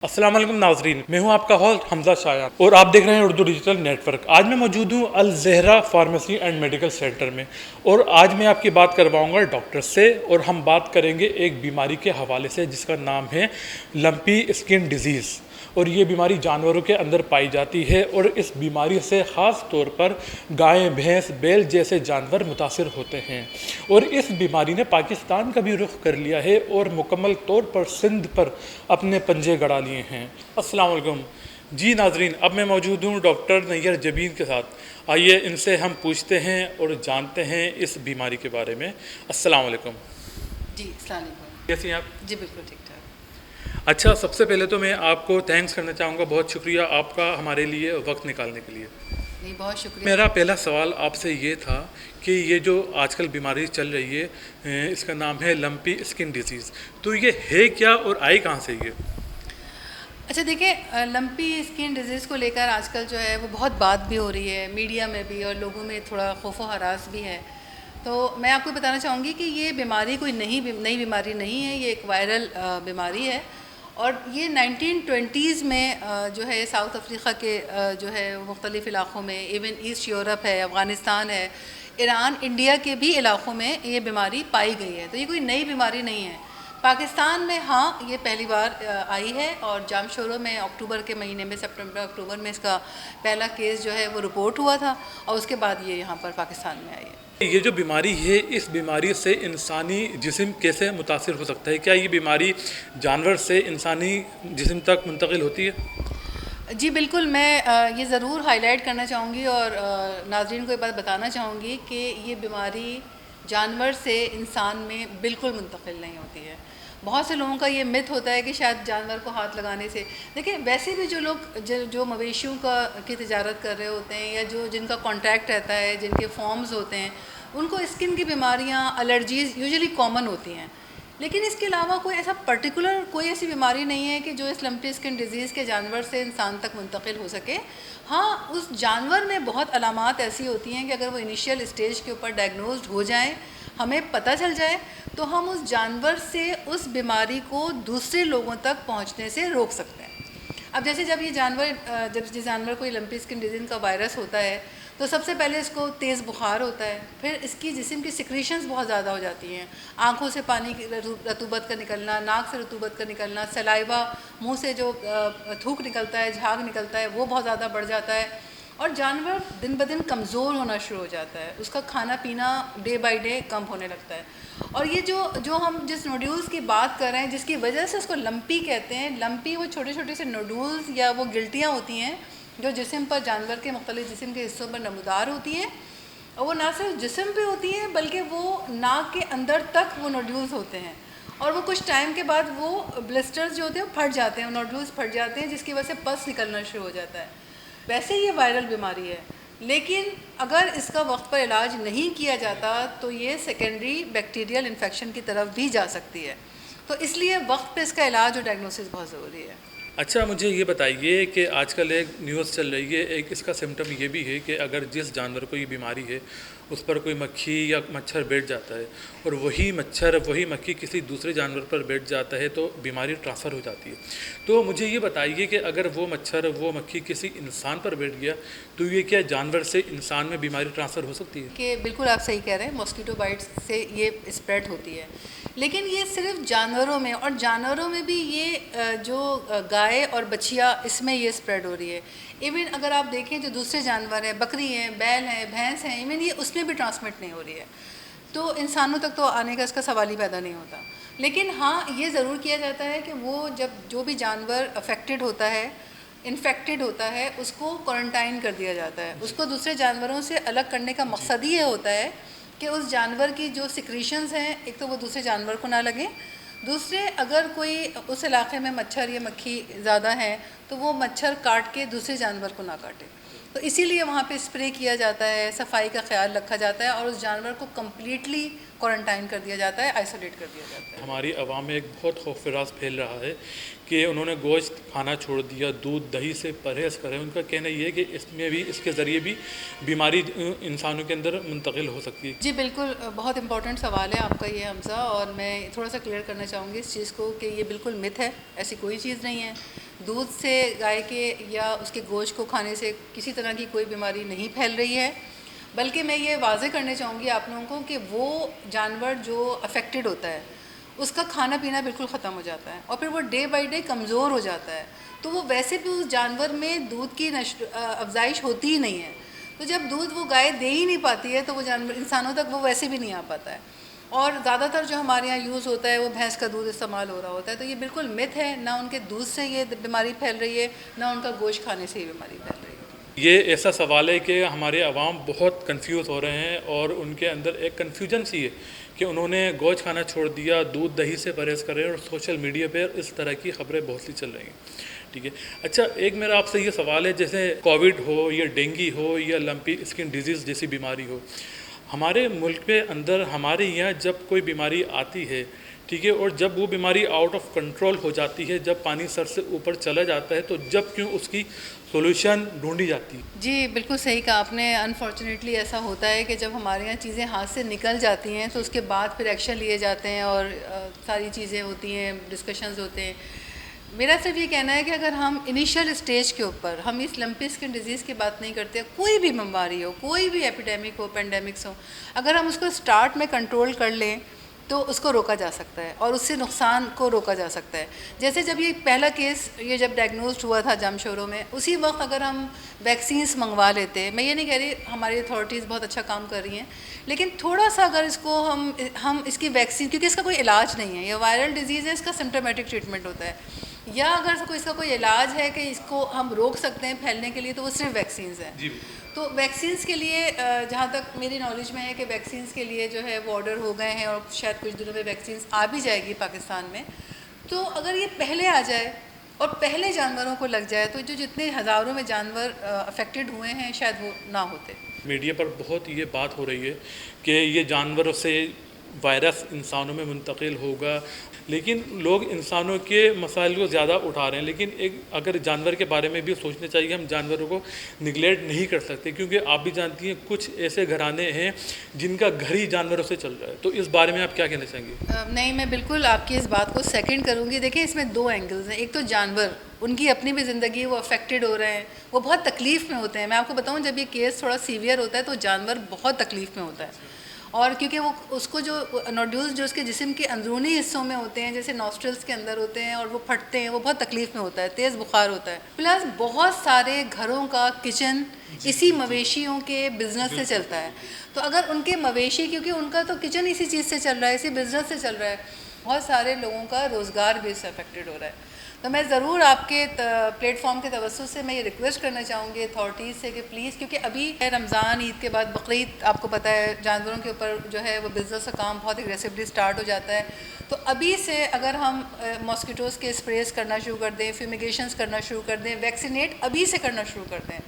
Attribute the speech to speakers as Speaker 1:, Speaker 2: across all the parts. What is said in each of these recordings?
Speaker 1: अस्सलाम वालेकुम नाजरीन, मैं हूं आपका होस्ट हमजा शायान और आप देख रहे हैं उर्दू डिजिटल नेटवर्क। आज मैं मौजूद हूं Al Zahra pharmacy and medical centre में और आज मैं आपकी बात करवाऊंगा डॉक्टर से और हम बात करेंगे एक बीमारी के हवाले से जिसका नाम है लंपी स्किन डिजीज़। और ये बीमारी जानवरों के अंदर पाई जाती है और इस बीमारी से ख़ास तौर पर गाय, भैंस, बैल जैसे जानवर मुतासिर होते हैं। और इस बीमारी ने पाकिस्तान का भी रुख कर लिया है और मुकम्मल तौर पर सिंध पर अपने पंजे गड़ा लिए हैं। अस्सलाम वालेकुम जी नाजरीन, अब मैं मौजूद हूँ डॉक्टर नैयर जबीन के साथ। आइए इनसे हम पूछते हैं और जानते हैं इस बीमारी के बारे में। अस्सलाम वालेकुम
Speaker 2: जी, अस्सलाम वालेकुम।
Speaker 1: कैसी हैं आप?
Speaker 2: जी बिल्कुल ठीक ठाक।
Speaker 1: अच्छा, सबसे पहले तो मैं आपको थैंक्स करना चाहूँगा, बहुत शुक्रिया आपका हमारे लिए वक्त निकालने के लिए।
Speaker 2: नहीं, बहुत शुक्रिया।
Speaker 1: मेरा पहला सवाल आपसे ये था कि ये जो आजकल बीमारी चल रही है इसका नाम है लंपी स्किन डिजीज़, तो ये है क्या और आई कहाँ से ये?
Speaker 2: अच्छा देखिए, लंपी स्किन डिजीज़ को लेकर आजकल जो है वो बहुत बात भी हो रही है, मीडिया में भी, और लोगों में थोड़ा खौफ व हरास भी है। तो मैं आपको बताना चाहूँगी कि ये बीमारी कोई नई बीमारी नहीं है, ये एक वायरल बीमारी है। और ये 1920s में जो है साउथ अफ्रीका के जो है मुख्तलिफ़ इलाक़ों में, इवन ईस्ट यूरोप है, अफ़गानिस्तान है, ईरान, इंडिया के भी इलाक़ों में ये बीमारी पाई गई है। तो ये कोई नई बीमारी नहीं है। पाकिस्तान में हाँ, ये पहली बार आई है और जामशोरो में अक्टूबर के महीने में, सितंबर अक्टूबर में इसका पहला केस जो है वो रिपोर्ट हुआ था और उसके बाद ये यहाँ पर पाकिस्तान में आई है।
Speaker 1: ये जो बीमारी है, इस बीमारी से इंसानी जिस्म कैसे मुतासिर हो सकता है? क्या ये बीमारी जानवर से इंसानी जिस्म तक मुंतकिल होती है?
Speaker 2: जी बिल्कुल, मैं ये ज़रूर हाईलाइट करना चाहूँगी और नाज़रीन को ये बात बताना चाहूँगी कि ये बीमारी जानवर से इंसान में बिल्कुल मुंतकिल नहीं होती है। बहुत से लोगों का ये मिथ होता है कि शायद जानवर को हाथ लगाने से। देखिए, वैसे भी जो लोग जो मवेशियों की तिजारत कर रहे होते हैं या जिनका कॉन्टैक्ट रहता है, जिनके फॉर्म्स होते हैं, उनको स्किन की बीमारियाँ, एलर्जीज़ यूजुअली कॉमन होती हैं। लेकिन इसके अलावा कोई ऐसा पर्टिकुलर कोई ऐसी बीमारी नहीं है कि जो इस लंपी स्किन डिजीज़ के जानवर से इंसान तक मुंतकिल हो सके। हाँ, उस जानवर में बहुत अलामात ऐसी होती हैं कि अगर वो इनिशियल स्टेज के ऊपर डायग्नोज्ड हो जाएं, हमें पता चल जाए, तो हम उस जानवर से उस बीमारी को दूसरे लोगों तक पहुंचने से रोक सकते हैं। अब जैसे जब जिस जानवर को ये लंपी स्किन डिजीज़ का वायरस होता है, तो सबसे पहले इसको तेज़ बुखार होता है, फिर इसकी जिस्म की सिक्रीशंस बहुत ज़्यादा हो जाती हैं। आँखों से पानी की रतूबत का निकलना, नाक से रतूबत का निकलना, सलाइवा, मुंह से जो थूक निकलता है, झाग निकलता है, वो बहुत ज़्यादा बढ़ जाता है और जानवर दिन ब दिन कमज़ोर होना शुरू हो जाता है। उसका खाना पीना डे बाय डे कम होने लगता है। और ये जो हम जिस नोड्यूल्स की बात कर रहे हैं, जिसकी वजह से उसको लंपी कहते हैं, लंपी वो छोटे छोटे से नोड्यूल्स या वो गिल्टियाँ होती हैं जो जिस्म पर, जानवर के मुख्तलिफ जिस्म के हिस्सों पर नमूदार होती हैं। और वो ना सिर्फ जिस्म पे होती हैं बल्कि वो नाक के अंदर तक वो नोड्यूल्स होते हैं और वो कुछ टाइम के बाद वो ब्लिस्टर्स जो होते हैं वो फट जाते हैं, नोड्यूल्स फट जाते हैं, जिसकी वजह से पस निकलना शुरू हो जाता है। वैसे ये वायरल बीमारी है, लेकिन अगर इसका वक्त पर इलाज नहीं किया जाता तो ये सेकेंडरी बैक्टीरियल इन्फेक्शन की तरफ भी जा सकती है। तो इसलिए वक्त पे इसका इलाज और डायग्नोसिस बहुत ज़रूरी है।
Speaker 1: अच्छा, मुझे ये बताइए कि आजकल एक न्यूज़ चल रही है, एक इसका सिम्टम ये भी है कि अगर जिस जानवर को ये बीमारी है उस पर कोई मक्खी या मच्छर बैठ जाता है और वही मक्खी किसी दूसरे जानवर पर बैठ जाता है तो बीमारी ट्रांसफ़र हो जाती है। तो मुझे ये बताइए कि अगर वो मक्खी किसी इंसान पर बैठ गया तो ये क्या जानवर से इंसान में बीमारी ट्रांसफ़र हो सकती है?
Speaker 2: कि बिल्कुल आप सही कह रहे हैं, मॉस्किटो बाइट्स से ये स्प्रेड होती है, लेकिन ये सिर्फ जानवरों में, और जानवरों में भी ये जो गाय और बछिया, इसमें ये स्प्रेड हो रही है। इवन अगर आप देखें जो दूसरे जानवर हैं, बकरी हैं, बैल हैं, भैंस हैं, इवन ये उसमें भी ट्रांसमिट नहीं हो रही है। तो इंसानों तक तो आने का इसका सवाल ही पैदा नहीं होता। लेकिन हाँ, ये ज़रूर किया जाता है कि वो जो भी जानवर अफेक्टेड होता है, इन्फेक्टेड होता है, उसको क्वारंटाइन कर दिया जाता है। उसको दूसरे जानवरों से अलग करने का मकसद ही ये होता है कि उस जानवर की जो सिक्रीशंस हैं, एक तो वो दूसरे जानवर को ना लगे, दूसरे अगर कोई उस इलाके में मच्छर या मक्खी ज़्यादा है तो वो मच्छर काट के दूसरे जानवर को ना काटे। तो इसीलिए वहाँ पे स्प्रे किया जाता है, सफाई का ख्याल रखा जाता है और उस जानवर को कम्प्लीटली क्वारंटाइन कर दिया जाता है, आइसोलेट कर दिया जाता है।
Speaker 1: हमारी आवाम में एक बहुत खौफराज फैल रहा है कि उन्होंने गोश्त खाना छोड़ दिया, दूध दही से परहेज़ करें। उनका कहना ये है कि इसमें भी, इसके ज़रिए भी बीमारी इंसानों के अंदर मुंतकिल हो सकती है।
Speaker 2: जी बिल्कुल, बहुत इंपॉर्टेंट सवाल है आपका ये हमज़ा, और मैं थोड़ा सा क्लियर करना चाहूँगी इस चीज़ को कि ये बिल्कुल मिथ है, ऐसी कोई चीज़ नहीं है। दूध से गाय के या उसके गोश्त को खाने से किसी तरह की कोई बीमारी नहीं फैल रही है, बल्कि मैं ये वाज़े करना चाहूँगी आप लोगों को कि वो जानवर जो अफेक्टेड होता है उसका खाना पीना बिल्कुल ख़त्म हो जाता है और फिर वो डे बाय डे कमज़ोर हो जाता है, तो वो वैसे भी उस जानवर में दूध की अफजाइश होती ही नहीं है। तो जब दूध वो गाय दे ही नहीं पाती है तो वो जानवर इंसानों तक वो वैसे भी नहीं आ पाता है। और ज़्यादातर जो हमारे यहाँ यूज़ होता है वो भैंस का दूध इस्तेमाल हो रहा होता है, तो ये बिल्कुल मिथ है। ना उनके दूध से ये बीमारी फैल रही है, ना उनका गोश्त खाने से ये बीमारी फैल रही है।
Speaker 1: ये ऐसा सवाल है कि हमारे अवाम बहुत कंफ्यूज हो रहे हैं और उनके अंदर एक कन्फ्यूजन सी है कि उन्होंने गोश्त खाना छोड़ दिया, दूध दही से परहेज़ करें, और सोशल मीडिया पर इस तरह की खबरें बहुत सी चल रही हैं। ठीक है, अच्छा, एक मेरा आपसे ये सवाल है, जैसे कोविड हो या डेंगू हो या लंपी स्किन डिजीज़ जैसी बीमारी हो, हमारे मुल्क के अंदर हमारे यहाँ जब कोई बीमारी आती है, ठीक है, और जब वो बीमारी आउट ऑफ कंट्रोल हो जाती है, जब पानी सर से ऊपर चला जाता है, तो जब क्यों उसकी सॉल्यूशन ढूंढी जाती है?
Speaker 2: जी बिल्कुल सही कहा आपने। अनफॉर्चुनेटली ऐसा होता है कि जब हमारे यहाँ चीज़ें हाथ से निकल जाती हैं तो उसके बाद फिर एक्शन लिए जाते हैं और सारी चीज़ें होती हैं, डिस्कशंस होते हैं। मेरा सिर्फ ये कहना है कि अगर हम इनिशियल स्टेज के ऊपर, हम इस लंपी स्किन डिजीज़ की बात नहीं करते, कोई भी बीमारी हो, कोई भी एपिडेमिक हो, पेंडेमिक्स हो, अगर हम उसको स्टार्ट में कंट्रोल कर लें तो उसको रोका जा सकता है और उससे नुकसान को रोका जा सकता है। जैसे जब ये पहला केस ये जब डायग्नोस्ड हुआ था जमशोरों में, उसी वक्त अगर हम वैक्सीन्स मंगवा लेते, मैं ये नहीं कह रही हमारी अथॉरिटीज़ बहुत अच्छा काम कर रही हैं, लेकिन थोड़ा सा अगर इसको हम इसकी वैक्सीन, क्योंकि इसका कोई इलाज नहीं है, ये वायरल डिजीज़ है, इसका सिम्टोमेटिक ट्रीटमेंट होता है, या अगर कोई इसका कोई इलाज है कि इसको हम रोक सकते हैं फैलने के लिए, तो वो सिर्फ वैक्सीन्स हैं। तो वैक्सीन्स के लिए जहाँ तक मेरी नॉलेज में है कि वैक्सीन्स के लिए जो है वो ऑर्डर हो गए हैं और शायद कुछ दिनों में वैक्सीन्स आ भी जाएगी पाकिस्तान में। तो अगर ये पहले आ जाए और पहले जानवरों को लग जाए तो जो जितने हज़ारों में जानवर अफेक्टेड हुए हैं शायद वो ना होते।
Speaker 1: मीडिया पर बहुत ये बात हो रही है कि ये जानवरों से वायरस इंसानों में मुंतकिल होगा, लेकिन लोग इंसानों के मसाइल को ज़्यादा उठा रहे हैं। लेकिन एक अगर जानवर के बारे में भी सोचना चाहिए, हम जानवरों को निगलेक्ट नहीं कर सकते, क्योंकि आप भी जानती हैं कुछ ऐसे घराने हैं जिनका घर ही जानवरों से चल रहा है। तो इस बारे में आप क्या कहना चाहेंगे?
Speaker 2: नहीं, मैं बिल्कुल आपकी इस बात को सेकंड करूँगी। देखिए, इसमें दो एंगल्स हैं। एक तो जानवर, उनकी अपनी भी ज़िंदगी, वो अफेक्टेड हो रहे हैं, वो बहुत तकलीफ़ में होते हैं। मैं आपको बताऊँ, जब ये केस थोड़ा सीवियर होता है तो जानवर बहुत तकलीफ़ में होता है, और क्योंकि वो उसको जो नोड्यूल्स जो उसके जिस्म के अंदरूनी हिस्सों में होते हैं, जैसे नॉस्ट्रल्स के अंदर होते हैं, और वो फटते हैं, वो बहुत तकलीफ़ में होता है, तेज़ बुखार होता है। प्लस बहुत सारे घरों का किचन इसी मवेशियों के बिज़नेस से चलता है। तो अगर उनके मवेशी, क्योंकि उनका तो किचन इसी चीज़ से चल रहा है, इसी बिज़नेस से चल रहा है, बहुत सारे लोगों का रोज़गार भी इससे अफेक्टेड हो रहा है। तो मैं ज़रूर आपके प्लेटफॉर्म के तवज्जुह से मैं ये रिक्वेस्ट करना चाहूँगी अथॉरिटीज़ से कि प्लीज़, क्योंकि अभी रमज़ान, ईद के बाद बकरीद, आपको पता है जानवरों के ऊपर जो है वो बिज़नेस का काम बहुत एग्रेसिवली स्टार्ट हो जाता है। तो अभी से अगर हम मॉस्किटोज़ के स्प्रेस करना शुरू कर दें, फ्यूमिगेशंस करना शुरू कर दें, वैक्सीनेट अभी से करना शुरू कर दें,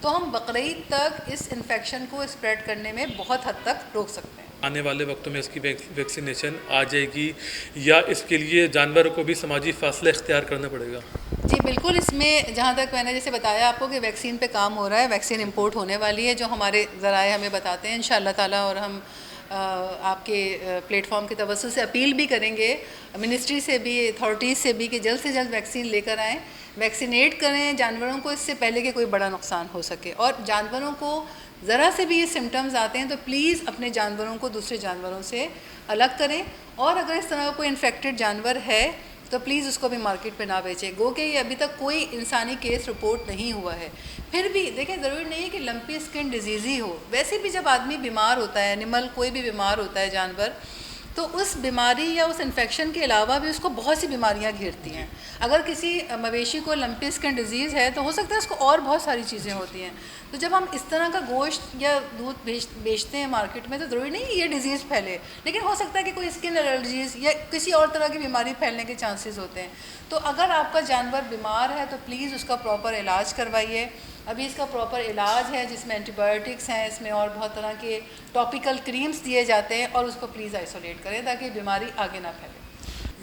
Speaker 2: तो हम बकरीद तक इस इन्फेक्शन को स्प्रेड करने में बहुत हद तक रोक सकते हैं।
Speaker 1: आने वाले वक्तों में इसकी वैक्सीनेशन आ जाएगी, या इसके लिए जानवरों को भी समाजी फासला इख्तियार करना पड़ेगा?
Speaker 2: जी बिल्कुल, इसमें जहाँ तक मैंने जैसे बताया आपको कि वैक्सीन पे काम हो रहा है, वैक्सीन इंपोर्ट होने वाली है, जो हमारे ज़राए हमें बताते हैं इंशाअल्लाह ताला, और हम आपके प्लेटफॉर्म की तवज्जुह से अपील भी करेंगे मिनिस्ट्री से भी, अथॉरिटीज़ से भी, कि जल्द से जल्द वैक्सीन लेकर आएँ, वैक्सीनेट करें जानवरों को, इससे पहले कि कोई बड़ा नुकसान हो सके। और जानवरों को ज़रा से भी ये सिम्टम्स आते हैं तो प्लीज़ अपने जानवरों को दूसरे जानवरों से अलग करें, और अगर इस तरह का कोई इन्फेक्टेड जानवर है तो प्लीज़ उसको भी मार्केट पे ना बेचें। गो कि ये अभी तक कोई इंसानी केस रिपोर्ट नहीं हुआ है। फिर भी देखें, ज़रूरी नहीं है कि लंपी स्किन डिजीज़ ही हो, वैसे भी जब आदमी बीमार होता है, एनिमल कोई भी बीमार होता है जानवर, तो उस बीमारी या उस इन्फेक्शन के अलावा भी उसको बहुत सी बीमारियां घेरती हैं। अगर किसी मवेशी को लंपी स्किन डिजीज़ है तो हो सकता है उसको और बहुत सारी चीज़ें होती हैं। तो जब हम इस तरह का गोश्त या दूध बेचते हैं मार्केट में, तो ज़रूरी नहीं ये डिज़ीज़ फैले, लेकिन हो सकता है कि कोई स्किन एलर्जीज़ या किसी और तरह की बीमारी फैलने के चांसेस होते हैं। तो अगर आपका जानवर बीमार है तो प्लीज़ उसका प्रॉपर इलाज करवाइए, अभी इसका प्रॉपर इलाज है जिसमें एंटीबायोटिक्स हैं इसमें और बहुत तरह के टॉपिकल क्रीम्स दिए जाते हैं, और उसको प्लीज़ आइसोलेट करें ताकि बीमारी आगे ना फैले।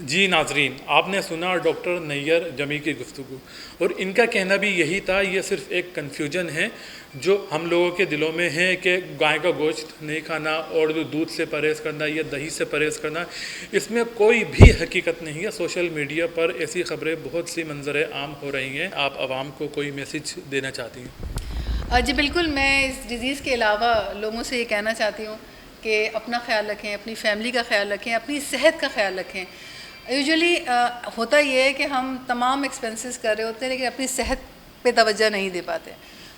Speaker 1: जी नाजरीन, आपने सुना डॉक्टर नैयर जमी की गुफ्तगू, और इनका कहना भी यही था, ये सिर्फ एक कन्फ्यूजन है जो हम लोगों के दिलों में है कि गाय का गोश्त नहीं खाना और जो दूध से परहेज़ करना या दही से परहेज़ करना, इसमें कोई भी हकीकत नहीं है। सोशल मीडिया पर ऐसी ख़बरें बहुत सी मंजर आम हो रही हैं। आप आवाम को कोई मैसेज देना चाहती हैं?
Speaker 2: जी बिल्कुल, मैं इस डिज़ीज़ के अलावा लोगों से ये कहना चाहती हूँ कि अपना ख्याल रखें, अपनी फैमिली का ख्याल रखें, अपनी सेहत का ख्याल रखें। यूजुअली होता ये है कि हम तमाम एक्सपेंसेस कर रहे होते हैं लेकिन अपनी सेहत पे तवज्जो नहीं दे पाते।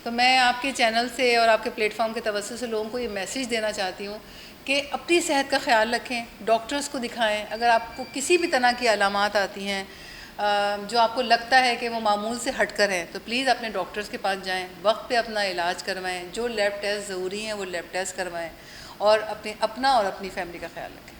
Speaker 2: तो मैं आपके चैनल से और आपके प्लेटफॉर्म के तवज्जो से लोगों को ये मैसेज देना चाहती हूँ कि अपनी सेहत का ख्याल रखें, डॉक्टर्स को दिखाएं। अगर आपको किसी भी तरह की अलामात आती हैं जो आपको लगता है कि वो मामूल से हटकर हैं, तो प्लीज़ अपने डॉक्टर्स के पास जाएं, वक्त पे अपना इलाज करवाएं, जो लैब टेस्ट ज़रूरी हैं वो लैब टेस्ट करवाएं, और अपना और अपनी फैमिली का ख्याल रखें।